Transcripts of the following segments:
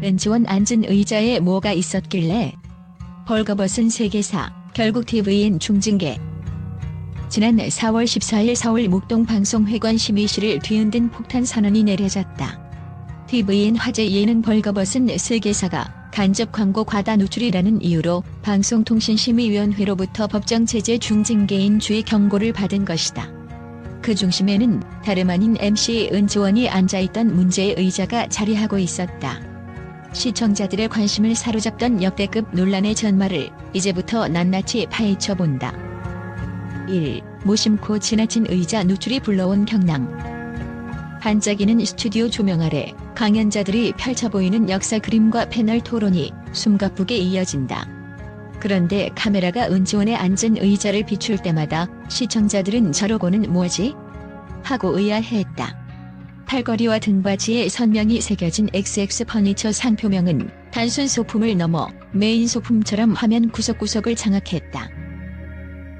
은지원 앉은 의자에 뭐가 있었길래? 벌거벗은 세계사, 결국 tvN 중징계. 지난 4월 14일 서울 목동방송회관 심의실을 뒤흔든 폭탄 선언이 내려졌다. tvN 화제 예능 벌거벗은 세계사가 간접 광고 과다 노출이라는 이유로 방송통신심의위원회로부터 법정 제재 중징계인 주의 경고를 받은 것이다. 그 중심에는 다름 아닌 MC 은지원이 앉아있던 문제의 의자가 자리하고 있었다. 시청자들의 관심을 사로잡던 역대급 논란의 전말을 이제부터 낱낱이 파헤쳐본다. 1. 무심코 지나친 의자 노출이 불러온 경랑. 반짝이는 스튜디오 조명 아래 강연자들이 펼쳐 보이는 역사 그림과 패널 토론이 숨가쁘게 이어진다. 그런데 카메라가 은지원에 앉은 의자를 비출 때마다 시청자들은 저러고는 뭐지? 하고 의아해했다. 팔걸이와 등받이에 선명히 새겨진 XX 퍼니처 상표명은 단순 소품을 넘어 메인 소품처럼 화면 구석구석을 장악했다.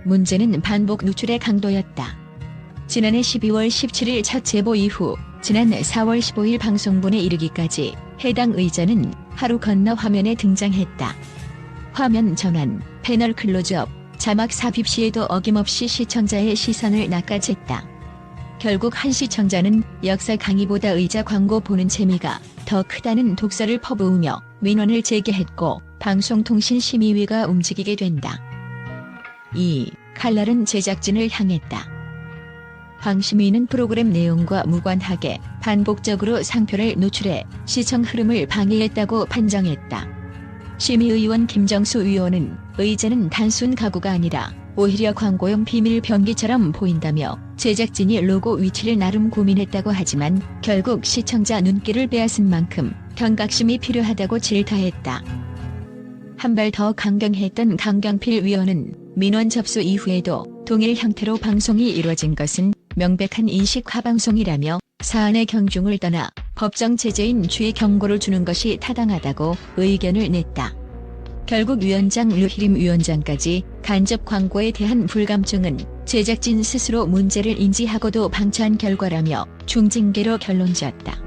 문제는 반복 노출의 강도였다. 지난해 12월 17일 첫 제보 이후 지난 4월 15일 방송분에 이르기까지 해당 의자는 하루 건너 화면에 등장했다. 화면 전환, 패널 클로즈업, 자막 삽입 시에도 어김없이 시청자의 시선을 낚아챘다. 결국 한 시청자는 역사 강의보다 의자 광고 보는 재미가 더 크다는 독설을 퍼부으며 민원을 제기했고 방송통신심의위가 움직이게 된다. 2. 칼날은 제작진을 향했다. 방심위는 프로그램 내용과 무관하게 반복적으로 상표를 노출해 시청 흐름을 방해했다고 판정했다. 심의의원 김정수 의원은 의자는 단순 가구가 아니라 오히려 광고용 비밀 병기처럼 보인다며 제작진이 로고 위치를 나름 고민했다고 하지만 결국 시청자 눈길을 빼앗은 만큼 경각심이 필요하다고 질타했다. 한 발 더 강경했던 강경필 위원은 민원 접수 이후에도 동일 형태로 방송이 이뤄진 것은 명백한 인식 하방송이라며 사안의 경중을 떠나 법정 제재인 주의 경고를 주는 것이 타당하다고 의견을 냈다. 결국 위원장 류희림 위원장까지 간접 광고에 대한 불감증은 제작진 스스로 문제를 인지하고도 방치한 결과라며 중징계로 결론지었다.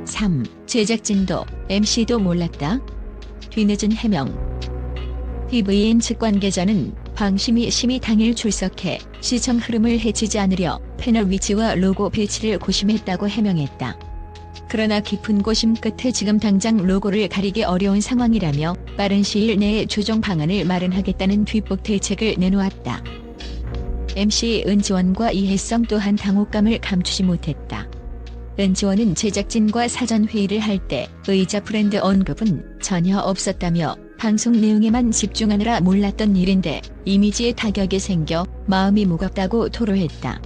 3. 제작진도 MC도 몰랐다. 뒤늦은 해명. tvN 측 관계자는 방심위 심의 당일 출석해 시청 흐름을 해치지 않으려 패널 위치와 로고 배치를 고심했다고 해명했다. 그러나 깊은 고심 끝에 지금 당장 로고를 가리기 어려운 상황이라며 빠른 시일 내에 조정 방안을 마련하겠다는 뒷북 대책을 내놓았다. MC 은지원과 이혜성 또한 당혹감을 감추지 못했다. 은지원은 제작진과 사전 회의를 할 때 의자 브랜드 언급은 전혀 없었다며 방송 내용에만 집중하느라 몰랐던 일인데 이미지에 타격이 생겨 마음이 무겁다고 토로했다.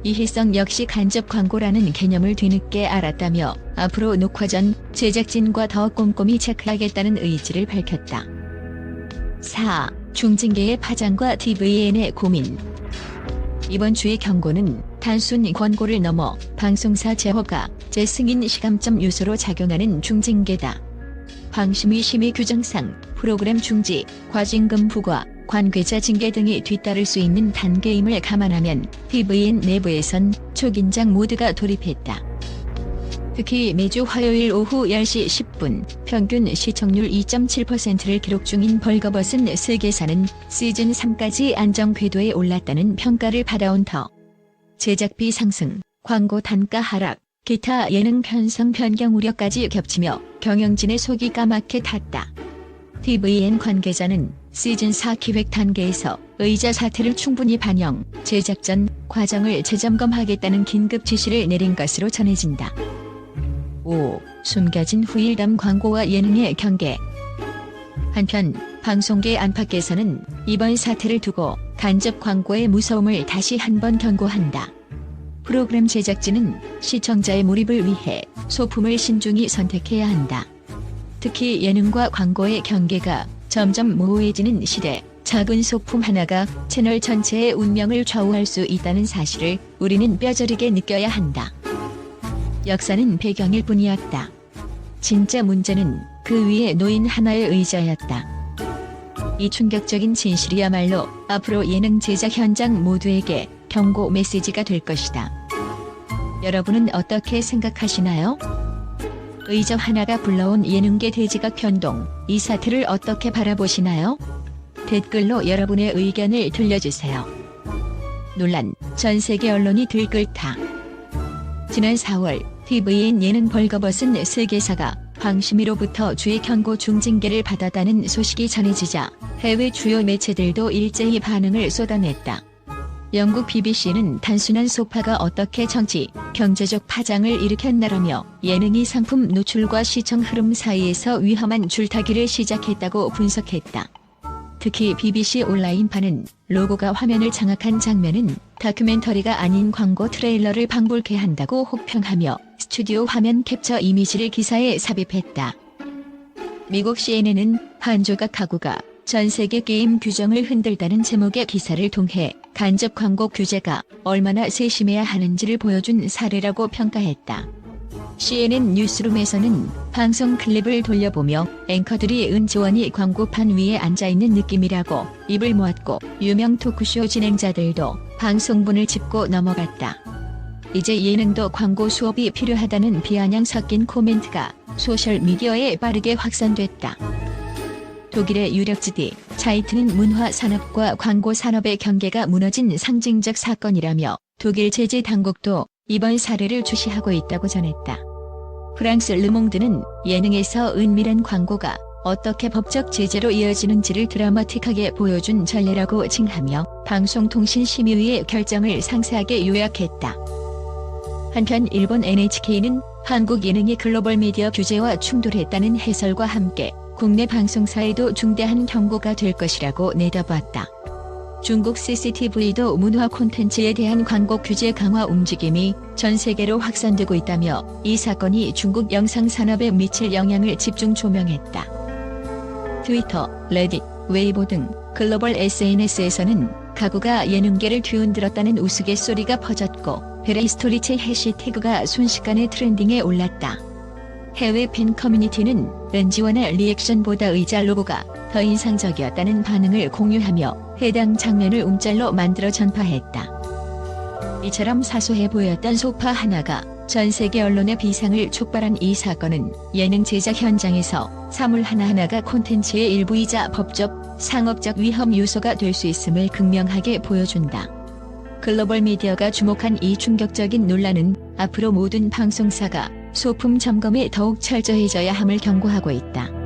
이혜성 역시 간접 광고라는 개념을 뒤늦게 알았다며 앞으로 녹화 전 제작진과 더 꼼꼼히 체크하겠다는 의지를 밝혔다. 4. 중징계의 파장과 tvN의 고민. 이번 주의 경고는 단순 권고를 넘어 방송사 제호가 재승인 시감점 요소로 작용하는 중징계다. 방심위 심의 규정상 프로그램 중지, 과징금 부과, 관계자 징계 등이 뒤따를 수 있는 단계임을 감안하면 tvN 내부에선 초긴장 모드가 돌입했다. 특히 매주 화요일 오후 10시 10분 평균 시청률 2.7%를 기록 중인 벌거벗은 세계사는 시즌3까지 안정 궤도에 올랐다는 평가를 받아온 터. 제작비 상승, 광고 단가 하락, 기타 예능 편성 변경 우려까지 겹치며 경영진의 속이 까맣게 탔다. tvN 관계자는 시즌4 기획 단계에서 의자 사태를 충분히 반영, 제작 전 과정을 재점검하겠다는 긴급 지시를 내린 것으로 전해진다. 5. 숨겨진 후일담 광고와 예능의 경계. 한편 방송계 안팎에서는 이번 사태를 두고 간접 광고의 무서움을 다시 한번 경고한다. 프로그램 제작진은 시청자의 몰입을 위해 소품을 신중히 선택해야 한다. 특히 예능과 광고의 경계가 점점 모호해지는 시대, 작은 소품 하나가 채널 전체의 운명을 좌우할 수 있다는 사실을 우리는 뼈저리게 느껴야 한다. 역사는 배경일 뿐이었다. 진짜 문제는 그 위에 놓인 하나의 의자였다. 이 충격적인 진실이야말로 앞으로 예능 제작 현장 모두에게 경고 메시지가 될 것이다. 여러분은 어떻게 생각하시나요? 의저 하나가 불러온 예능계 돼지가 변동, 이 사태를 어떻게 바라보시나요? 댓글로 여러분의 의견을 들려주세요. 논란, 전 세계 언론이 들끓다. 지난 4월 TVN 예능 벌거벗은 세계사가 황심이로부터 주의 경고 중징계를 받았다는 소식이 전해지자 해외 주요 매체들도 일제히 반응을 쏟아냈다. 영국 BBC는 단순한 소파가 어떻게 정치, 경제적 파장을 일으켰나라며 예능이 상품 노출과 시청 흐름 사이에서 위험한 줄타기를 시작했다고 분석했다. 특히 BBC 온라인판은 로고가 화면을 장악한 장면은 다큐멘터리가 아닌 광고 트레일러를 방불케 한다고 혹평하며 스튜디오 화면 캡처 이미지를 기사에 삽입했다. 미국 CNN은 한 조각 가구가 전 세계 게임 규정을 흔들다는 제목의 기사를 통해 간접 광고 규제가 얼마나 세심해야 하는지를 보여준 사례라고 평가했다. CNN 뉴스룸에서는 방송 클립을 돌려보며 앵커들이 은지원이 광고판 위에 앉아있는 느낌이라고 입을 모았고 유명 토크쇼 진행자들도 방송분을 짚고 넘어갔다. 이제 예능도 광고 수업이 필요하다는 비아냥 섞인 코멘트가 소셜미디어에 빠르게 확산됐다. 독일의 유력지디 차이트는 문화 산업과 광고 산업의 경계가 무너진 상징적 사건이라며 독일 제재 당국도 이번 사례를 주시하고 있다고 전했다. 프랑스 르몽드는 예능에서 은밀한 광고가 어떻게 법적 제재로 이어지는지를 드라마틱하게 보여준 전례라고 칭하며 방송통신심의위의 결정을 상세하게 요약했다. 한편 일본 NHK는 한국 예능이 글로벌 미디어 규제와 충돌했다는 해설과 함께 국내 방송사에도 중대한 경고가 될 것이라고 내다봤다. 중국 CCTV도 문화 콘텐츠에 대한 광고 규제 강화 움직임이 전 세계로 확산되고 있다며 이 사건이 중국 영상 산업에 미칠 영향을 집중 조명했다. 트위터, 레딧, 웨이보 등 글로벌 SNS에서는 가구가 예능계를 뒤흔들었다는 우스갯소리가 퍼졌고 베레이스토리체 해시태그가 순식간에 트렌딩에 올랐다. 해외 팬 커뮤니티는 은지원의 리액션보다 의자 로고가 더 인상적이었다는 반응을 공유하며 해당 장면을 움짤로 만들어 전파했다. 이처럼 사소해 보였던 소파 하나가 전 세계 언론의 비상을 촉발한 이 사건은 예능 제작 현장에서 사물 하나하나가 콘텐츠의 일부이자 법적, 상업적 위험 요소가 될 수 있음을 극명하게 보여준다. 글로벌 미디어가 주목한 이 충격적인 논란은 앞으로 모든 방송사가 소품 점검에 더욱 철저해져야 함을 경고하고 있다.